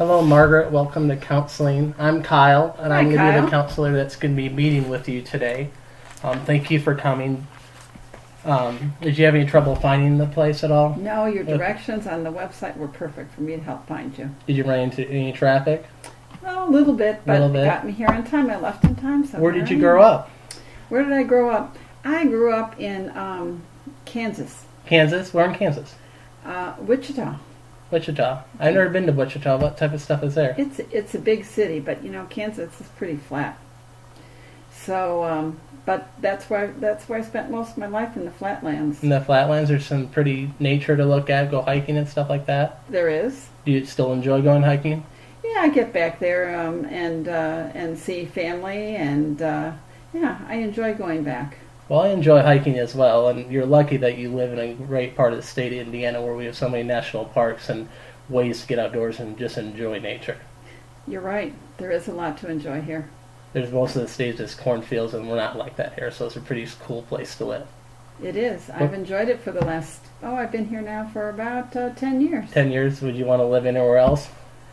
Hello, Margaret. Welcome to counseling. I'm Kyle, and I'm Hi, going to be Kyle. the counselor that's going to be meeting with you today. Thank you for coming. Did you have any trouble finding the place at all? No, your Okay. directions on the website were perfect for me to help find you. Did you run into any traffic? Well, a little bit, but Little bit. it got me here on time. I left in time. So Where did you here I grow am. up? Where did I grow up? I grew up in Kansas, Kansas? Where in Kansas? Wichita. Wichita. I've never been to Wichita. What type of stuff is there? It's a big city, but Kansas is pretty flat. So, but that's where I spent most of my life, in the flatlands. In the flatlands, there's some pretty nature to look at, go hiking and stuff like that. There is. Do you still enjoy going hiking? Yeah, I get back there and see family, and yeah, I enjoy going back. Well, I enjoy hiking as well, and you're lucky that you live in a great part of the state of Indiana where we have so many national parks and ways to get outdoors and just enjoy nature. You're right. There is a lot to enjoy here. There's most of the state just cornfields, and we're not like that here, so it's a pretty cool place to live. It is. I've enjoyed it for the last, I've been here now for about 10 years. 10 years, would you want to live anywhere else?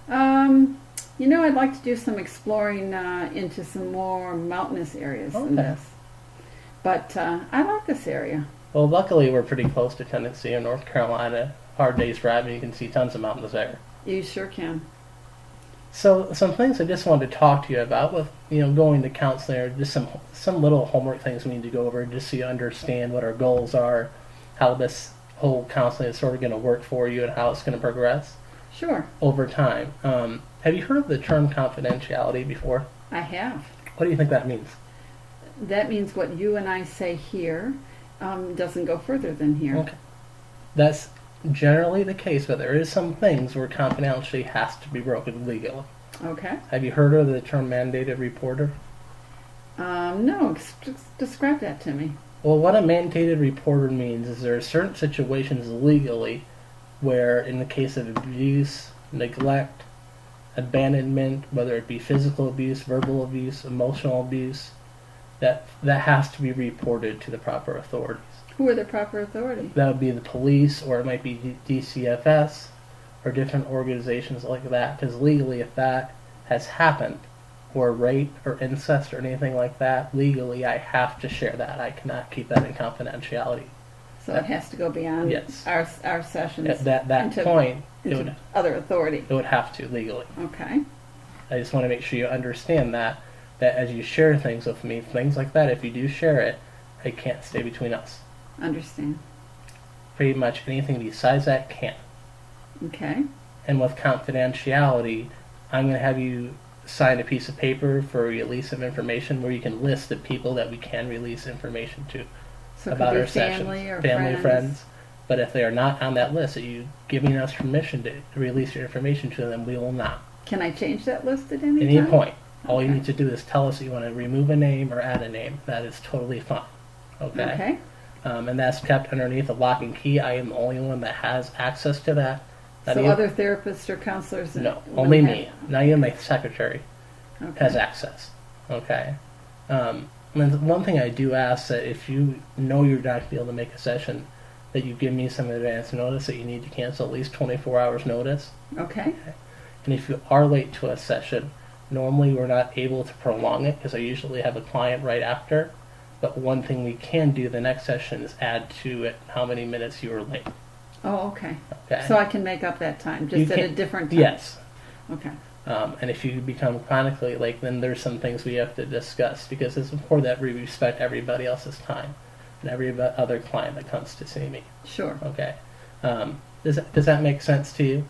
I'd like to do some exploring into some more mountainous areas than Okay. this. But I like this area. Well, luckily we're pretty close to Tennessee and North Carolina. Hard day's driving, you can see tons of mountains there. You sure can. So some things I just wanted to talk to you about with going to counseling, or just some little homework things we need to go over just so you understand what our goals are, how this whole counseling is sort of going to work for you, and how it's going to progress Sure. over time. Have you heard of the term confidentiality before? I have. What do you think that means? That means what you and I say here doesn't go further than here. Okay. That's generally the case, but there is some things where confidentiality has to be broken legally. Okay. Have you heard of the term mandated reporter? No, describe that to me. Well, what a mandated reporter means is there are certain situations legally where, in the case of abuse, neglect, abandonment, whether it be physical abuse, verbal abuse, emotional abuse, that has to be reported to the proper authorities. Who are the proper authorities? That would be the police, or it might be DCFS, or different organizations like that, because legally if that has happened, or rape or incest or anything like that, legally I have to share that. I cannot keep that in confidentiality. So it has to go beyond Yes. our sessions. At that into- point, into other authority. it would have to legally. Okay. I just want to make sure you understand that as you share things with me, things like that, if you do share it, it can't stay between us. Understand. Pretty much anything besides that can. Okay. And with confidentiality, I'm going to have you sign a piece of paper for release of information where you can list the people that we can release information to So it about could our be sessions. family or Friends. But if they are not on that list, that you giving us permission to release your information to them, we will not. Can I change that list at any Any time? point. All you Okay. need to do is tell us that you want to remove a name or add a name. That is totally fine. Okay? Okay. And that's kept underneath a lock and key. I am the only one that has access to that. Not So even- other therapists or counselors? No, don't only have- me. Not even my secretary Okay. has access. Okay? And one thing I do ask that if you know you're not going to be able to make a session, that you give me some advance notice that you need to cancel at least 24 hours notice. Okay. And if you are late to a session, normally we're not able to prolong it because I usually have a client right after. But one thing we can do the next session is add to it how many minutes you were late. Oh, okay. Okay? So I can make up that time, You just at a can- different time? Yes. Okay. And if you become chronically late, then there's some things we have to discuss because it's important that we respect everybody else's time and every other client that comes to see me. Sure. Okay. Does that make sense to you?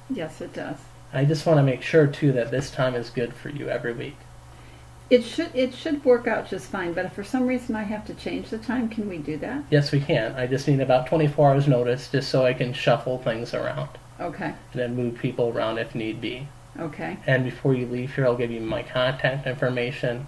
Yes, it does. I just want to make sure too that this time is good for you every week. It should work out just fine, but if for some reason I have to change the time, can we do that? Yes, we can. I just need about 24 hours notice just so I can shuffle things around Okay. and then move people around if need be. Okay. And before you leave here, I'll give you my contact information.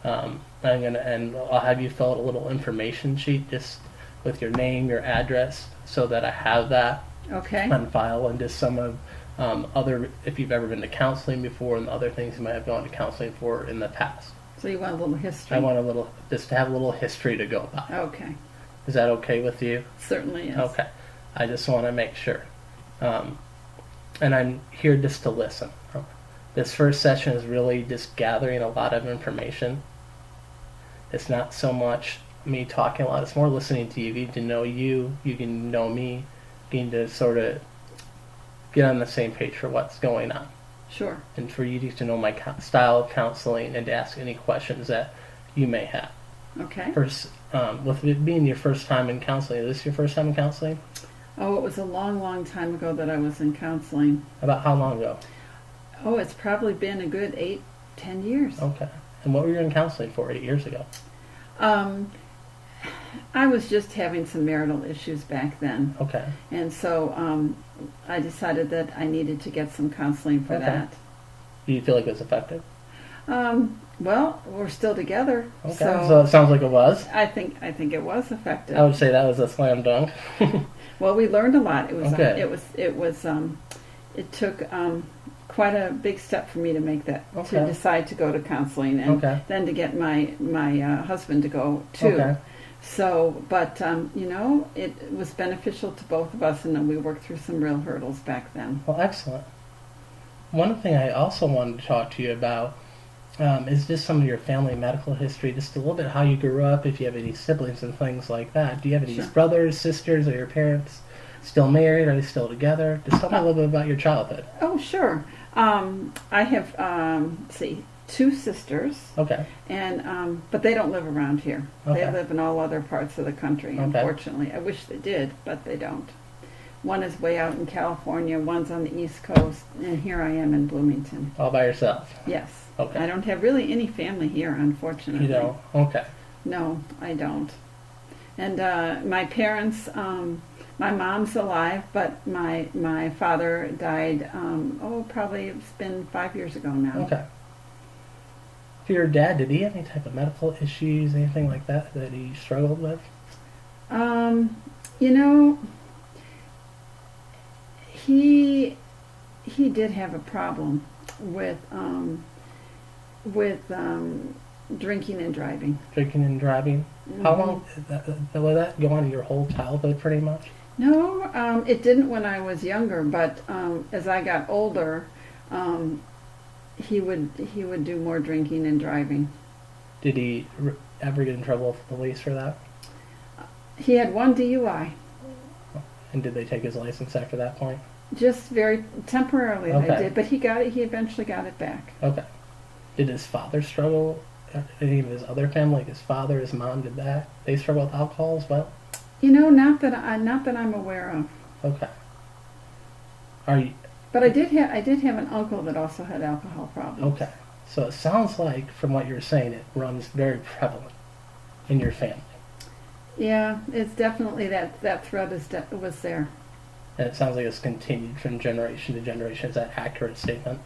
And I'll have you fill out a little information sheet just with your name, your address, so that I have that Okay. on file, and just some of other, if you've ever been to counseling before, and other things you might have gone to counseling for in the past. So you want a little history? I want just to have a little history to go by. Okay. Is that okay with you? Certainly is. Okay. I just want to make sure. and I'm here just to listen. This first session is really just gathering a lot of information. It's not so much me talking a lot, it's more listening to you, getting to know you, you can know me, getting to sort of get on the same page for what's going on. Sure. And for you to know my style of counseling and to ask any questions that you may have. Okay. First, with it being your first time in counseling, is this your first time in counseling? Oh, it was a long, long time ago that I was in counseling. About how long ago? Oh, it's probably been a good 8-10 years. Okay. And what were you in counseling for 8 years ago? I was just having some marital issues back then. Okay. And so I decided that I needed to get some counseling for Okay. that. Do you feel like it was effective? Well, we're still together. Okay. So, So it sounds like it was. I think it was effective. I would say that was a slam dunk. Well, we learned a lot. It was Okay. it took quite a big step for me to make that, Okay. to decide to go to counseling, and Okay. then to get my husband to go too. Okay. So, but it was beneficial to both of us, and then we worked through some real hurdles back then. Well, excellent. One thing I also wanted to talk to you about is just some of your family medical history, just a little bit how you grew up, if you have any siblings and things like that. Do you have any Sure. brothers, sisters, or your parents still married? Are they still together? Just tell me a little bit about your childhood. Oh, sure. I have two sisters, Okay. and but they don't live around here. They Okay. live in all other parts of the country. Okay. Unfortunately, I wish they did, but they don't. One is way out in California. One's on the East Coast, and here I am in Bloomington. All by yourself. Yes. Okay. I don't have really any family here, unfortunately. You don't? Okay. No, I don't. And my parents, my mom's alive, but my father died, probably it's been 5 years ago now. Okay. For your dad, did he have any type of medical issues, anything like that that he struggled with? You know, he did have a problem with drinking and driving. Drinking and driving? How long will that go on your whole childhood, pretty much? No, it didn't when I was younger, but as I got older, he would do more drinking and driving. Did he ever get in trouble with the police for that? He had one DUI, And did they take his license after that point? just very temporarily. They Okay. did, but he got it. He eventually got it back. Okay. Did his father struggle? Any of his other family, like his father, his mom, did that? They struggle with alcohol as well? You know, not that I'm aware of. Okay. Are you But I did have an uncle that also had alcohol problems. okay? So it sounds like, from what you're saying, it runs very prevalent in your family, Yeah, it's definitely that thread was there. and it sounds like it's continued from generation to generation. Is that an accurate statement?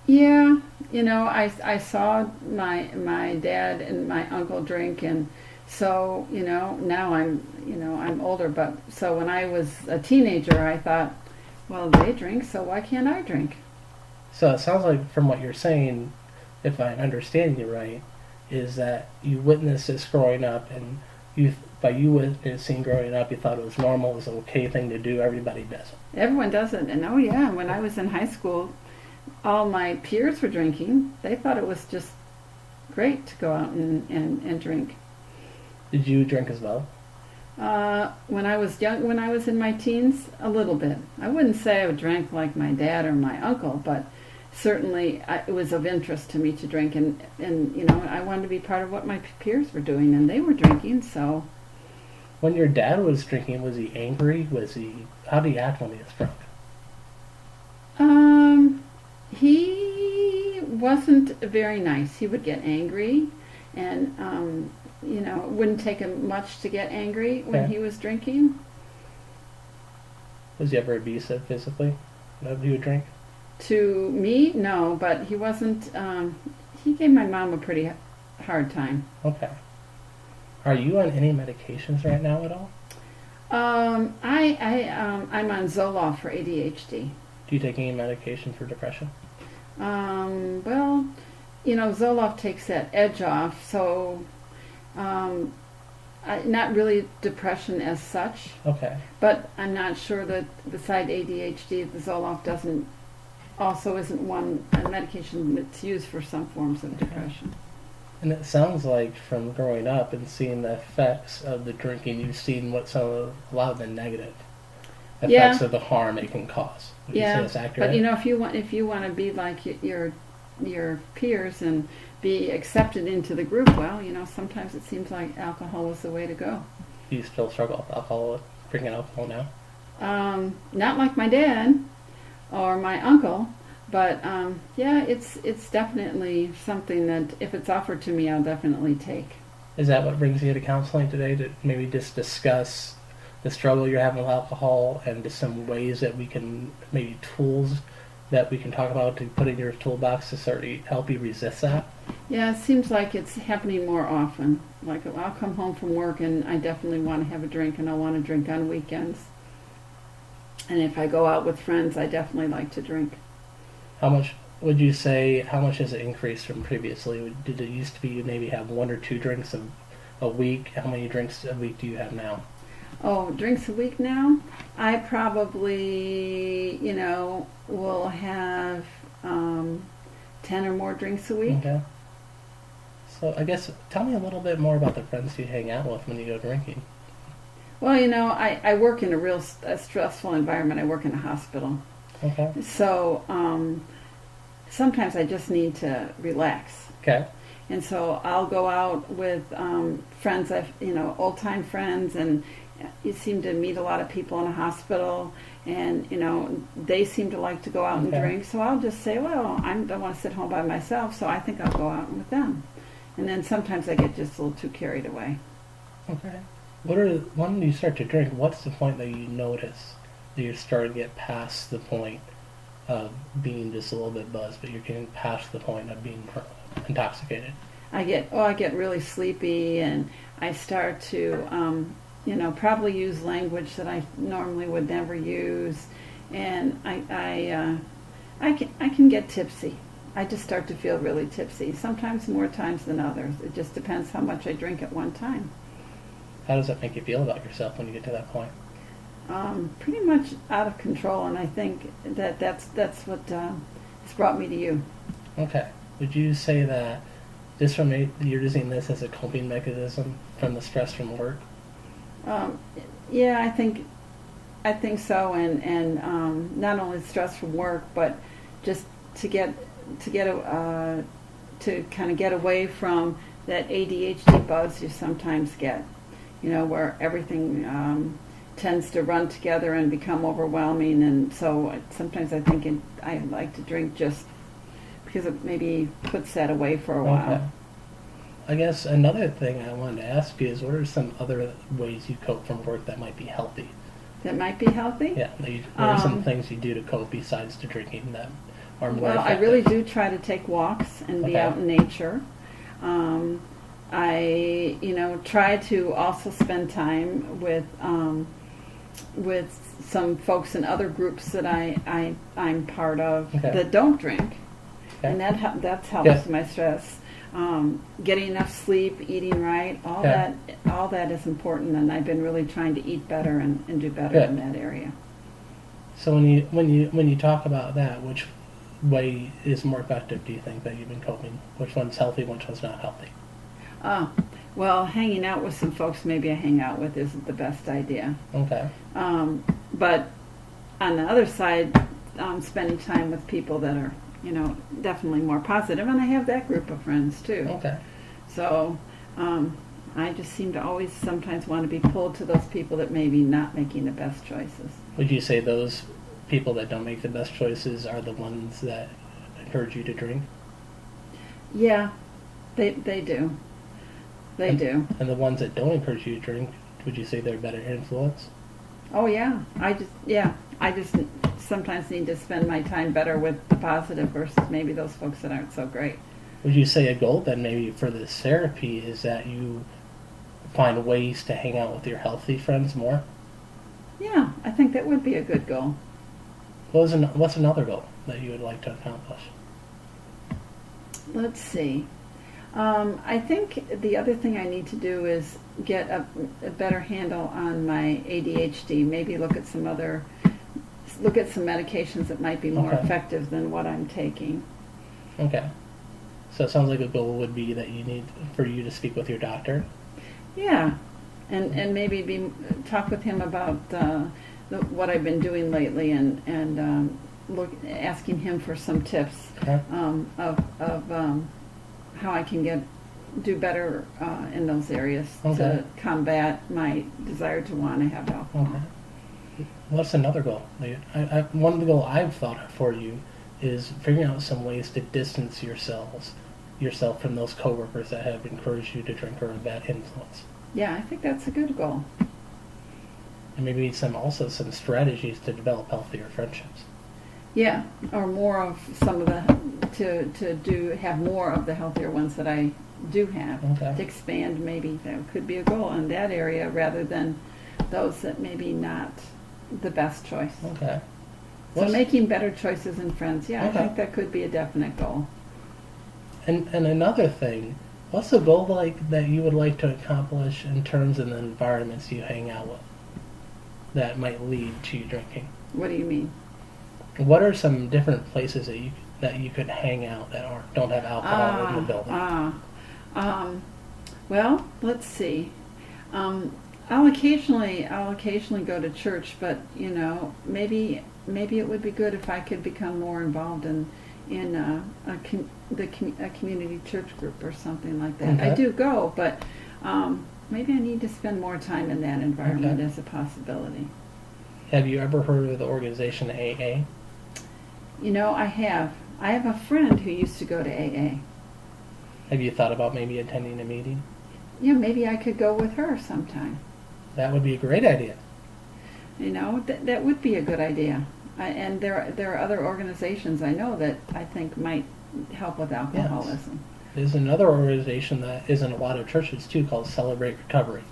Yeah, I saw my dad and my uncle drink, and so now I'm older, but so when I was a teenager, I thought, well, they drink, so why can't I drink? So it sounds like, from what you're saying, if I'm understanding you right, is that you witnessed this growing up, and by you witnessing growing up, you thought it was normal, it was an okay thing to do. Everybody does it. Everyone does it, and oh yeah, when I was in high school, all my peers were drinking. They thought it was just great to go out and drink. Did you drink as well? When I was young, when I was in my teens, a little bit. I wouldn't say I drank like my dad or my uncle, but certainly it was of interest to me to drink, and I wanted to be part of what my peers were doing, and they were drinking. So When your dad was drinking, was he angry? How did he act when he was drunk? he wasn't very nice. He would get angry, and it wouldn't take him much to get angry when Okay. he was drinking. Was he ever abusive physically? That he would drink? To me, no, but he wasn't. He gave my mom a pretty hard time. Okay. Are you on any medications right now at all? I'm on Zoloft for ADHD. Do you take any medication for depression? Zoloft takes that edge off, so Not really depression as such, Okay. but I'm not sure that beside ADHD, the Zoloft isn't one a medication that's used for some forms of depression. And it sounds like from growing up and seeing the effects of the drinking, you've seen a lot of the negative effects of the harm it can cause. Would you say that's accurate? But if you want to be like your peers and be accepted into the group, well, sometimes it seems like alcohol is the way to go. Do you still struggle with alcohol, drinking alcohol now? Not like my dad or my uncle, but it's definitely something that if it's offered to me, I'll definitely take. Is that what brings you to counseling today, to maybe just discuss the struggle you're having with alcohol and just some ways that we can, maybe tools that we can talk about to put in your toolbox to sort of help you resist that? Yeah, it seems like it's happening more often. Like I'll come home from work and I definitely want to have a drink, and I want to drink on weekends. And if I go out with friends, I definitely like to drink. How much would you say, how much has it increased from previously? Did it used to be you maybe have 1 or 2 drinks a week? How many drinks a week do you have now? Oh, drinks a week now? I probably, will have 10 or more drinks a week. Okay. So I guess tell me a little bit more about the friends you hang out with when you go drinking. Well, I work in a real stressful environment. I work in a hospital. Okay. So sometimes I just need to relax. Okay. And so I'll go out with friends, old-time friends, and you seem to meet a lot of people in a hospital, and, they seem to like to go out and drink. So I'll just say, well, I don't want to sit home by myself, so I think I'll go out with them. And then sometimes I get just a little too carried away. Okay. When you start to drink, what's the point that you notice that you're starting to get past the point of being just a little bit buzzed, but you're getting past the point of being intoxicated? I get really sleepy, and I start to, probably use language that I normally would never use, and I can get tipsy. I just start to feel really tipsy. Sometimes more times than others. It just depends how much I drink at one time. How does that make you feel about yourself when you get to that point? Pretty much out of control, and I think that's what has brought me to you. Okay. Would you say that you're using this as a coping mechanism from the stress from work? Yeah, I think so, and not only stress from work, but just to kind of get away from that ADHD buzz you sometimes get, where everything tends to run together and become overwhelming, and so sometimes I think I like to drink just because it maybe puts that away for a while. Okay. I guess another thing I wanted to ask you is, what are some other ways you cope from work that might be healthy? That might be healthy? Yeah. What are some things you do to cope besides the drinking that are more Well, effective? I really do try to take walks and be out in nature. I, try to also spend time with some folks in other groups that I'm part of that don't drink, and that helps my stress. Getting enough sleep, eating right, all that is important, and I've been really trying to eat better and do better in that area. So when you talk about that, which way is more effective, do you think, that you've been coping? Which one's healthy, which one's not healthy? Well, hanging out with some folks maybe I hang out with isn't the best idea. Okay. But on the other side, spending time with people that are, definitely more positive, and I have that group of friends too. Okay. So I just seem to always sometimes want to be pulled to those people that maybe not making the best choices. Would you say those people that don't make the best choices are the ones that encourage you to drink? Yeah, they do. They do. And the ones that don't encourage you to drink, would you say they're a better influence? Oh yeah. I just sometimes need to spend my time better with the positive versus maybe those folks that aren't so great. Would you say a goal then maybe for this therapy is that you find ways to hang out with your healthy friends more? Yeah, I think that would be a good goal. What's another goal that you would like to accomplish? Let's see. I think the other thing I need to do is get a better handle on my ADHD. Maybe look at some medications that might be more Okay. effective than what I'm taking. Okay. So it sounds like a goal would be that you need for you to speak with your doctor. Yeah, and maybe talk with him about what I've been doing lately, and asking him for some tips Okay. of how I can do better in those areas Okay. to combat my desire to want to have alcohol. Okay. What's another goal? One of the goal I've thought of for you is figuring out some ways to distance yourself from those coworkers that have encouraged you to drink or a bad influence. Yeah, I think that's a good goal. And maybe also some strategies to develop healthier friendships. Yeah, or more of some of the have more of the healthier ones that I do have. Okay. To expand, maybe that could be a goal in that area rather than those that maybe not the best choice. Okay. So making better choices in friends, yeah, Okay. I think that could be a definite goal. And another thing, what's a goal that you would like to accomplish in terms of the environments you hang out with that might lead to you drinking? What do you mean? What are some different places that you could hang out that don't have alcohol in the building? Well, let's see. I'll occasionally go to church, but maybe it would be good if I could become more involved in a community church group or something like that. Okay. I do go, but maybe I need to spend more time in that environment Okay. as a possibility. Have you ever heard of the organization AA? I have. I have a friend who used to go to AA. Have you thought about maybe attending a meeting? Yeah, maybe I could go with her sometime. That would be a great idea. That would be a good idea. And there are other organizations I know that I think might help with alcoholism. There's another organization that is in a lot of churches too called Celebrate Recovery.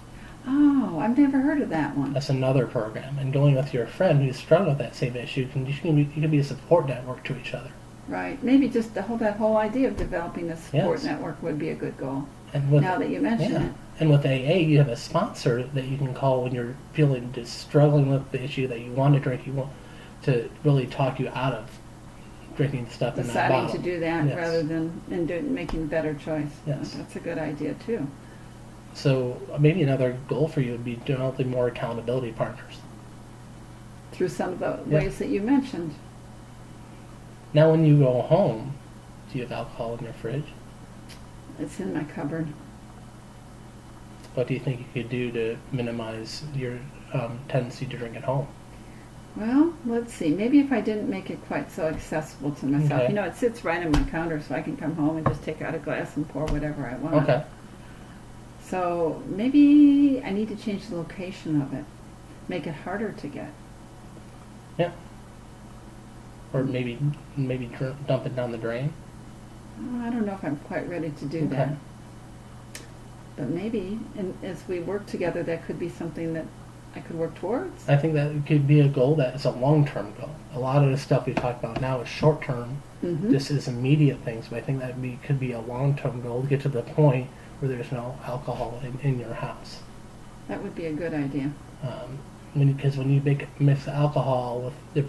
Oh, I've never heard of that one. That's another program. And going with your friend who's struggling with that same issue, you can be a support network to each other. Right. Maybe just that whole idea of developing a support Yes. network would be a good goal. And with, Now that you mention yeah. it. And with AA, you have a sponsor that you can call when you're feeling just struggling with the issue that you want to drink. You want to really talk you out of drinking stuff in that Deciding bottle. to do that Yes. rather than making a better choice. Yes. That's a good idea too. So maybe another goal for you would be developing more accountability partners. Through some of the Yeah. ways that you mentioned. Now, when you go home, do you have alcohol in your fridge? It's in my cupboard. What do you think you could do to minimize your tendency to drink at home? Well, let's see. Maybe if I didn't make it quite so accessible to myself. Okay. It sits right on my counter, so I can come home and just take out a glass and pour whatever I want. Okay. So maybe I need to change the location of it, make it harder to get. Yeah. Or maybe dump it down the drain. Oh, I don't know if I'm quite ready to do Okay. that. But maybe, and as we work together, that could be something that I could work towards. I think that could be a goal that is a long-term goal. A lot of the stuff we talk about now is short-term. Mm-hmm. This is immediate things, but I think that could be a long-term goal to get to the point where there's no alcohol in your house. That would be a good idea. Because when you mix alcohol with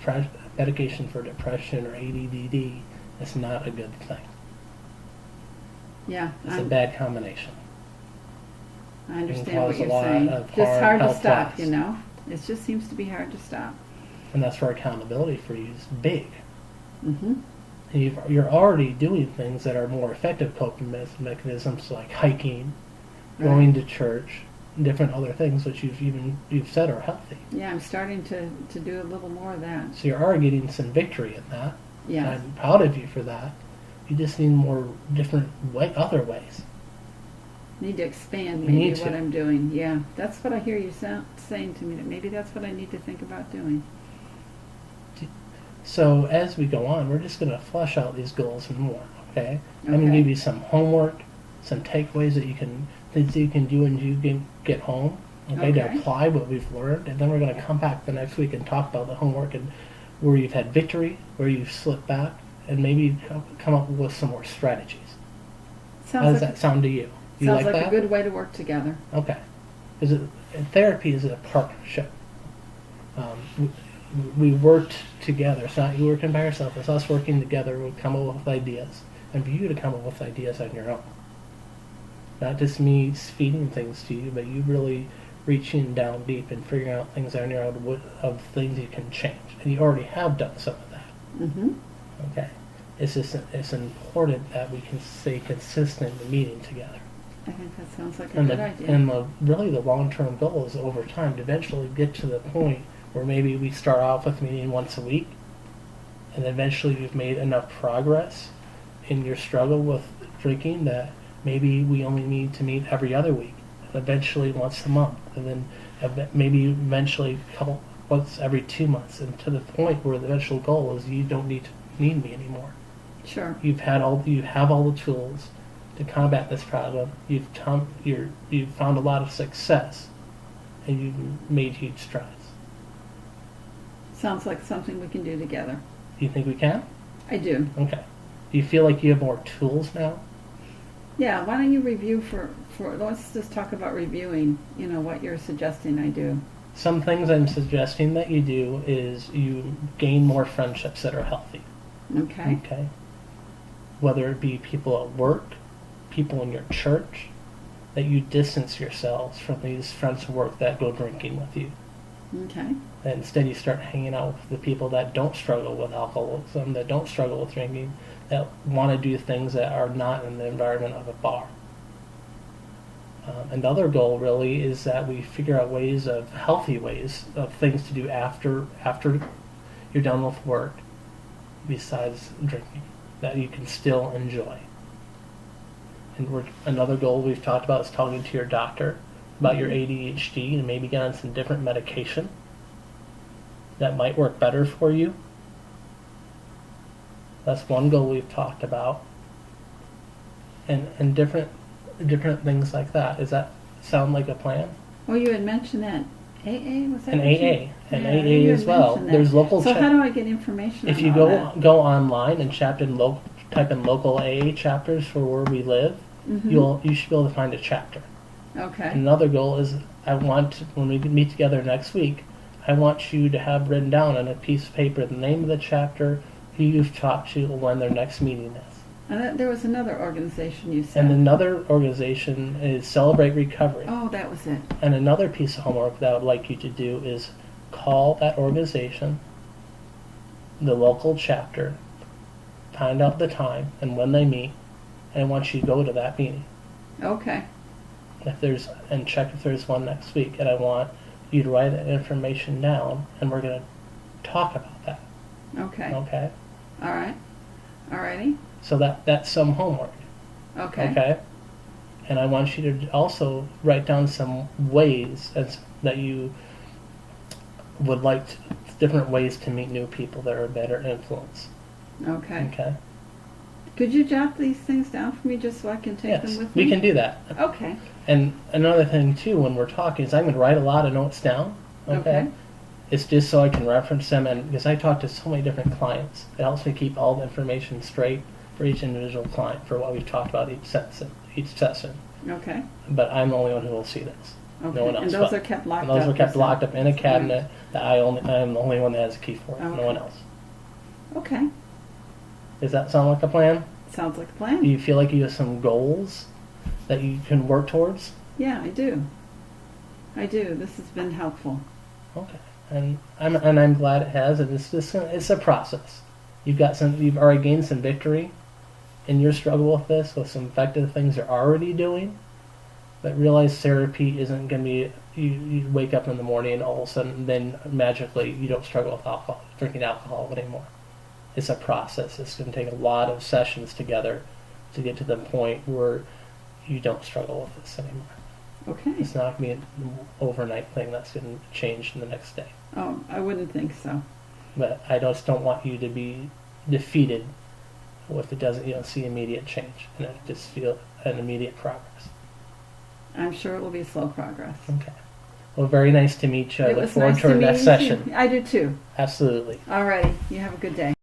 medication for depression or ADD, it's not a good thing. Yeah, It's a bad combination. I understand cause what a you're lot saying. of Just hard to health stop, loss. It just seems to be hard to stop. And that's where accountability for you is big. Mm-hmm. And you're already doing things that are more effective coping mechanisms like hiking, going to church, and different other things which you've said are healthy. Yeah, I'm starting to do a little more of that. So you're already getting some victory in that. Yeah. I'm proud of you for that. You just need more different other ways. Need to expand You maybe need what to. I'm doing. Yeah, that's what I hear you saying to me. That maybe that's what I need to think about doing. So as we go on, we're just going to flesh out these goals more. Okay. I'm going to Okay. give you some homework, some takeaways things that you can do when you get home. Okay, to Okay. apply what we've learned, and then we're going to come back the next week and talk about the homework and where you've had victory, where you've slipped back, and maybe come up with some more strategies. How does Sounds like that sound to you? You sounds like like that? a good way to work together. Okay. Therapy is a partnership. We worked together. It's not you working by yourself. It's us working together. We come up with ideas, and for you to come up with ideas on your own. Not just me feeding things to you, but you really reaching down deep and figuring out things on your own of things you can change. And you already have done some of that. Mm-hmm. Okay. It's important that we can stay consistent in meeting together. I think that sounds like a And good the, idea. and the, really the long-term goal is over time to eventually get to the point where maybe we start off with meeting once a week, and eventually you've made enough progress in your struggle with drinking that maybe we only need to meet every other week, and eventually once a month, and then maybe eventually once every 2 months, and to the point where the eventual goal is you don't need me anymore. Sure. You have all the tools to combat this problem. You've found a lot of success, and you've made huge strides. Sounds like something we can do together. Do you think we can? I do. Okay. Do you feel like you have more tools now? Yeah, why don't you review for let's just talk about reviewing, what you're suggesting I do. Some things I'm suggesting that you do is you gain more friendships that are healthy. Okay. Okay. Whether it be people at work, people in your church, that you distance yourselves from these friends of work that go drinking with you. Okay. And instead you start hanging out with the people that don't struggle with alcoholism, that don't struggle with drinking, that want to do things that are not in the environment of a bar. Another goal really is that we figure out healthy ways of things to do after you're done with work, besides drinking, that you can still enjoy. And another goal we've talked about is talking to your doctor about your ADHD and maybe get on some different medication that might work better for you. That's one goal we've talked about. And different things like that. Does that sound like a plan? Oh, you had mentioned that. AA, was that? And what you- AA. And Yeah, AA you had as well. mentioned that. There's local So how do I get information If on you all go that? go online and type in local AA chapters for where we live, Mhm. you should be able to find a chapter. Okay. Another goal is when we meet together next week, I want you to have written down on a piece of paper the name of the chapter, who you've talked to, and when their next meeting is. And there was another organization you said. And another organization is Celebrate Recovery. Oh, that was it. And another piece of homework that I would like you to do is call that organization, the local chapter, find out the time and when they meet, and I want you to go to that meeting. Okay. And check if there's one next week. And I want you to write that information down, and we're going to talk about that. Okay. Okay? All right. All righty. So that's some homework. Okay. Okay? And I want you to also write down some ways that you would different ways to meet new people that are a better influence. Okay. Okay? Could you jot these things down for me just so I can take Yes, them with me? we can do that. Okay. And another thing too, when we're talking, is I'm going to write a lot of notes down. Okay. It's just so I can reference them, and because I talk to so many different clients, it helps me keep all the information straight for each individual client for what we've talked about each session. Okay. But I'm the only one who will see this. Okay. No one else. And those but- are kept locked and up. those are kept you locked said? up in a cabinet that I am the only one that has a key for it. No Okay. one else. Okay. Does that sound like a plan? Sounds like a Do plan. you feel like you have some goals that you can work towards? Yeah, I do. I do. This has been helpful. Okay. And I'm glad it has, and it's a process. You've already gained some victory in your struggle with this, with some effective things you're already doing. But realize therapy isn't going to be you wake up in the morning and all of a sudden then magically you don't struggle with drinking alcohol anymore. It's a process. It's going to take a lot of sessions together to get to the point where you don't struggle with this anymore. Okay. It's not going to be an overnight thing that's going to change in the next day. Oh, I wouldn't think so. But I just don't want you to be defeated if you don't see immediate change and just feel an immediate progress. I'm sure it will be slow progress. Okay. Well, very nice to meet you. I It look was forward nice to our to next meet session. you. I do too. Absolutely. Alrighty. You have a good day.